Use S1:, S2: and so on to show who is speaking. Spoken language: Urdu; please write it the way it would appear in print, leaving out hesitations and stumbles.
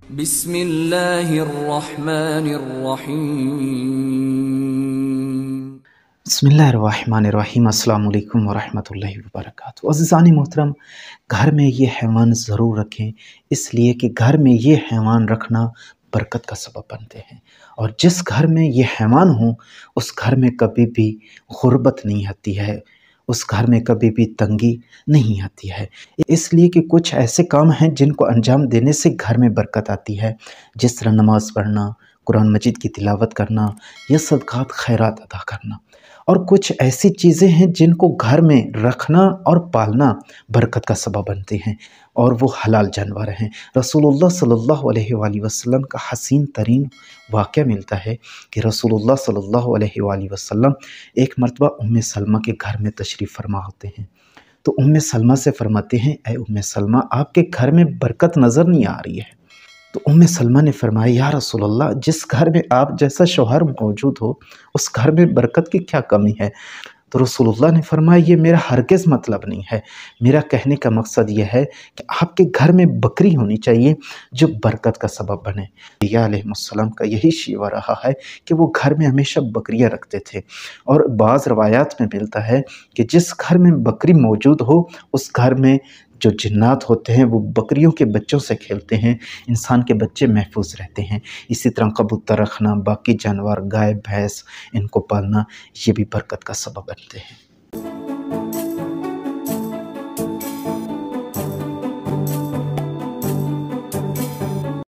S1: بسم اللہ الرحمن الرحیم۔
S2: بسم اللہ الرحمن الرحیم۔ السلام علیکم ورحمۃ اللہ وبرکاتہ۔ عزیزان محترم، گھر میں یہ حیوان ضرور رکھیں، اس لیے کہ گھر میں یہ حیوان رکھنا برکت کا سبب بنتے ہیں، اور جس گھر میں یہ حیوان ہوں اس گھر میں کبھی بھی غربت نہیں آتی ہے، اس گھر میں کبھی بھی تنگی نہیں آتی ہے۔ اس لیے کہ کچھ ایسے کام ہیں جن کو انجام دینے سے گھر میں برکت آتی ہے، جس طرح نماز پڑھنا، قرآن مجید کی تلاوت کرنا یا صدقات خیرات ادا کرنا، اور کچھ ایسی چیزیں ہیں جن کو گھر میں رکھنا اور پالنا برکت کا سبب بنتے ہیں، اور وہ حلال جانور ہیں۔ رسول اللہ صلی اللہ علیہ وآلہ وسلم کا حسین ترین واقعہ ملتا ہے کہ رسول اللہ صلی اللہ علیہ وآلہ وسلم ایک مرتبہ ام سلمہ کے گھر میں تشریف فرما ہوتے ہیں، تو ام سلمہ سے فرماتے ہیں، اے ام سلمہ، آپ کے گھر میں برکت نظر نہیں آ رہی ہے۔ تو ام سلمہ نے فرمایا، یا رسول اللہ، جس گھر میں آپ جیسا شوہر موجود ہو اس گھر میں برکت کی کیا کمی ہے؟ تو رسول اللہ نے فرمایا، یہ میرا ہرگز مطلب نہیں ہے، میرا کہنے کا مقصد یہ ہے کہ آپ کے گھر میں بکری ہونی چاہیے جو برکت کا سبب بنے۔ انبیاء علیہ السلام کا یہی شیوہ رہا ہے کہ وہ گھر میں ہمیشہ بکریاں رکھتے تھے، اور بعض روایات میں ملتا ہے کہ جس گھر میں بکری موجود ہو اس گھر میں جو جنات ہوتے ہیں وہ بکریوں کے بچوں سے کھیلتے ہیں، انسان کے بچے محفوظ رہتے ہیں۔ اسی طرح کبوتر رکھنا، باقی جانور، گائے بھینس، ان کو پالنا، یہ بھی برکت کا سبب بنتے ہیں۔